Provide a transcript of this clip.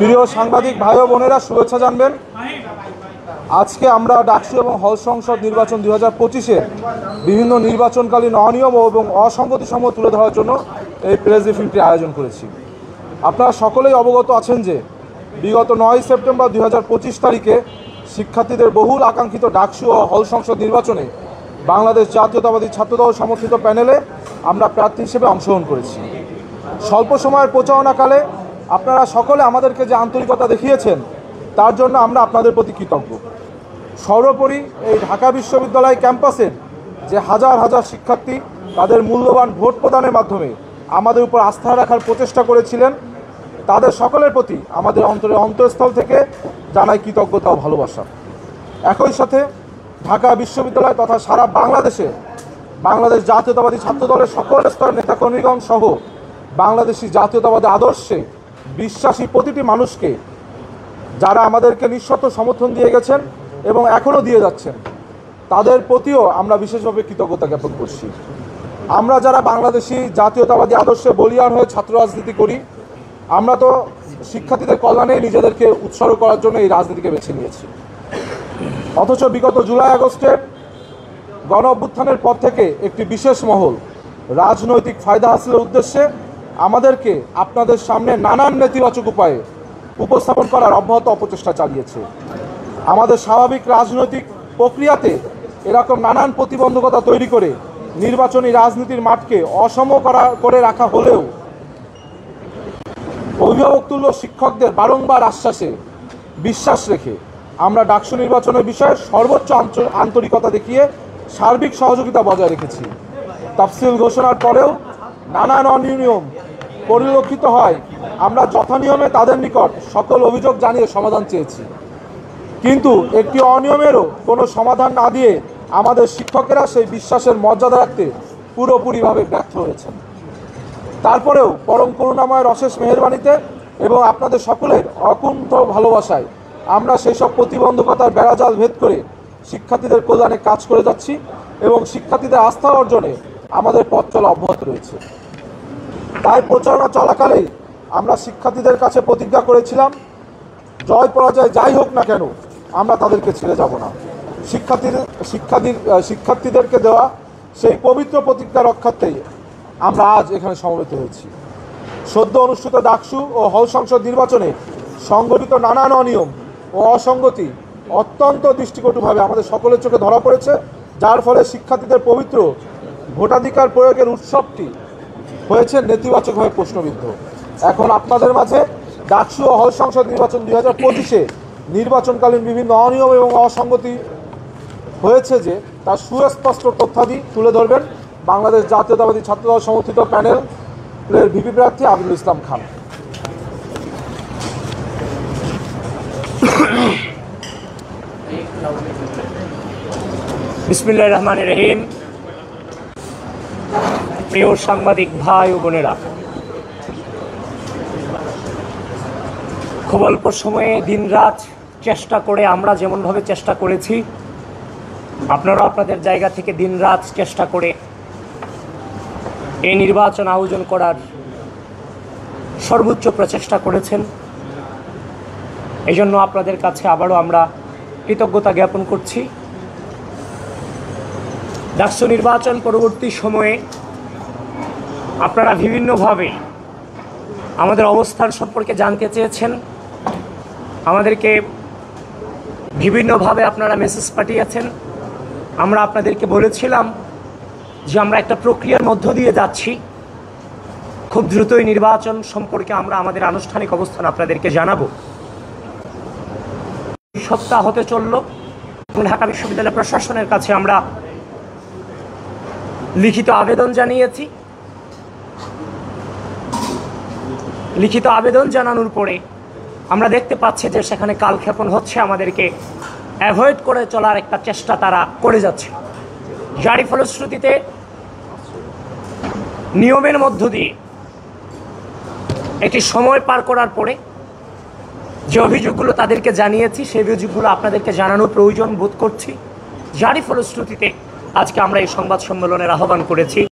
প্রিয় সাংবাদিক ভাই ও বোনেরা, শুভেচ্ছা জানবেন। আজকে আমরা ডাকসু এবং হল সংসদ নির্বাচন 2025-এ বিভিন্ন নির্বাচনকালীন অনিয়ম এবং অসঙ্গতিসমূহ তুলে ধরার জন্য এই প্রেস ব্রিফিংটি আয়োজন করেছি। আপনারা সকলেই অবগত আছেন যে বিগত 9 সেপ্টেম্বর 2025 তারিখে শিক্ষার্থীদের বহুল আকাঙ্ক্ষিত ডাকসু ও হল সংসদ নির্বাচনে বাংলাদেশ জাতীয়তাবাদী ছাত্রদল সমর্থিত প্যানেলে আমরা প্রার্থী হিসেবে অংশগ্রহণ করেছি। স্বল্প সময়ের প্রচারণাকালে আপনারা সকলে আমাদেরকে যে আন্তরিকতা দেখিয়েছেন তার জন্য আমরা আপনাদের প্রতি কৃতজ্ঞ। সর্বোপরি এই ঢাকা বিশ্ববিদ্যালয় ক্যাম্পাসের যে হাজার হাজার শিক্ষার্থী তাদের মূল্যবান ভোট প্রদানের মাধ্যমে আমাদের উপর আস্থা রাখার প্রচেষ্টা করেছিলেন, তাদের সকলের প্রতি আমাদের অন্তরস্থল থেকে জানাই কৃতজ্ঞতা ও ভালোবাসা। একই সাথে ঢাকা বিশ্ববিদ্যালয় তথা সারা বাংলাদেশে বাংলাদেশ জাতীয়তাবাদী ছাত্রদলের সকল স্তরের নেতাকর্মীগণ সহ বাংলাদেশি জাতীয়তাবাদী আদর্শে বিশ্বাসী প্রতিটি মানুষকে যারা আমাদেরকে নিঃশর্ত সমর্থন দিয়ে গেছেন এবং এখনও দিয়ে যাচ্ছেন তাদের প্রতিও আমরা বিশেষভাবে কৃতজ্ঞতা জ্ঞাপন করছি। আমরা যারা বাংলাদেশি জাতীয়তাবাদী আদর্শে বলিয়ান হয়ে ছাত্র রাজনীতি করি, আমরা তো শিক্ষার্থীদের কল্যাণে নিজেদেরকে উৎসর্গ করার জন্য এই রাজনীতিকে বেছে নিয়েছি। অথচ বিগত জুলাই আগস্টের গণ অভ্যুত্থানের পর থেকে একটি বিশেষ মহল রাজনৈতিক ফায়দা হাসিলের উদ্দেশ্যে আমাদেরকে আপনাদের সামনে নানান নেতিবাচক উপায়ে উপস্থাপন করার অব্যাহত অপচেষ্টা চালিয়েছে। আমাদের স্বাভাবিক রাজনৈতিক প্রক্রিয়াতে এরকম নানান প্রতিবন্ধকতা তৈরি করে নির্বাচনী রাজনীতির মাঠকে অসম করে রাখা হলেও অভিভাবকতুল্য শিক্ষকদের বারংবার আশ্বাসে বিশ্বাস রেখে আমরা ডাকসু নির্বাচনের বিষয়ে সর্বোচ্চ আন্তরিকতা দেখিয়ে সার্বিক সহযোগিতা বজায় রেখেছি। তাফসিল ঘোষণার পরেও নানান অনিয়ম পরিলক্ষিত হয়, আমরা যথানিয়মে তাদের নিকট সকল অভিযোগ জানিয়ে সমাধান চেয়েছি, কিন্তু একটি অনিয়মেরও কোনো সমাধান না দিয়ে আমাদের শিক্ষকেরা সেই বিশ্বাসের মর্যাদা রাখতে পুরোপুরিভাবে ব্যর্থ হয়েছেন। তারপরেও পরম করুণাময়ের অশেষ মেহেরবানিতে এবং আপনাদের সকলের অকুণ্ঠ ভালোবাসায় আমরা সেই সব প্রতিবন্ধকতার বেড়াজাল ভেদ করে শিক্ষার্থীদের কল্যাণে কাজ করে যাচ্ছি এবং শিক্ষার্থীদের আস্থা অর্জনে আমাদের পথ চলা অব্যাহত রয়েছে। তাই প্রচারণা চলাকালেই আমরা শিক্ষার্থীদের কাছে প্রতিজ্ঞা করেছিলাম, জয় পরাজয় যাই হোক না কেন আমরা তাদেরকে ছেড়ে যাব না। শিক্ষার্থীদেরকে দেওয়া সেই পবিত্র প্রতিজ্ঞা রক্ষার্থেই আমরা আজ এখানে সমবেত হয়েছি। সদ্য অনুষ্ঠিত ডাকসু ও হল সংসদ নির্বাচনে সংগঠিত নানান অনিয়ম ও অসঙ্গতি অত্যন্ত দৃষ্টিকটুভাবে আমাদের সকলের চোখে ধরা পড়েছে, যার ফলে শিক্ষার্থীদের পবিত্র ভোটাধিকার প্রয়োগের উৎসবটি হয়েছে নেতিবাচকভাবে প্রশ্নবিদ্ধ। এখন আপনাদের মাঝে ডাকসু ও হল সংসদ নির্বাচন 2025-এ নির্বাচনকালীন বিভিন্ন অনিয়ম এবং অসঙ্গতি হয়েছে যে তার সুস্পষ্ট তথ্যাদি তুলে ধরবেন বাংলাদেশ জাতীয়তাবাদী ছাত্রদল সমর্থিত প্যানেলের ভিপি প্রার্থী আবিদুল ইসলাম খান। বিসমিল্লাহির রহমানির রহিম। প্রিয় সাংবাদিক ভাই ও বোনেরা, খুব অল্প সময়ে দিনরাত চেষ্টা করে আমরা যেমনভাবে চেষ্টা করেছি, আপনারা আপনাদের জায়গা থেকে দিনরাত চেষ্টা করে এই নির্বাচন আয়োজন করার সর্বোচ্চ প্রচেষ্টা করেছেন। এই জন্য আপনাদের কাছে আবারও আমরা কৃতজ্ঞতা জ্ঞাপন করছি। ডাকসু নির্বাচন পরবর্তী সময়ে আপনারা বিভিন্নভাবে আমাদের অবস্থান সম্পর্কে জানতে চেয়েছেন, আমাদেরকে বিভিন্নভাবে আপনারা মেসেজ পাঠিয়েছেন। আমরা আপনাদেরকে বলেছিলাম যে আমরা একটা প্রক্রিয়ার মধ্য দিয়ে যাচ্ছি, খুব দ্রুতই নির্বাচন সম্পর্কে আমরা আমাদের আনুষ্ঠানিক অবস্থান আপনাদেরকে জানাবো। সপ্তাহ হতে চলল, ঢাকা বিশ্ববিদ্যালয় প্রশাসনের কাছে আমরা লিখিত আবেদন জানিয়েছি। লিখিত আবেদন জানানোর পরে আমরা দেখতে পাচ্ছি যে সেখানে কালক্ষেপণ হচ্ছে, আমাদেরকে অ্যাভয়েড করে চলার একটা চেষ্টা তারা করে যাচ্ছে, যারই ফলশ্রুতিতে নিয়মের মধ্য দিয়ে একটি সময় পার করার পরে যে অভিযোগগুলো তাদেরকে জানিয়েছি সেই অভিযোগগুলো আপনাদেরকে জানানোর প্রয়োজন বোধ করছি, যারই ফলশ্রুতিতে আজকে আমরা এই সংবাদ সম্মেলনের আহ্বান করেছি।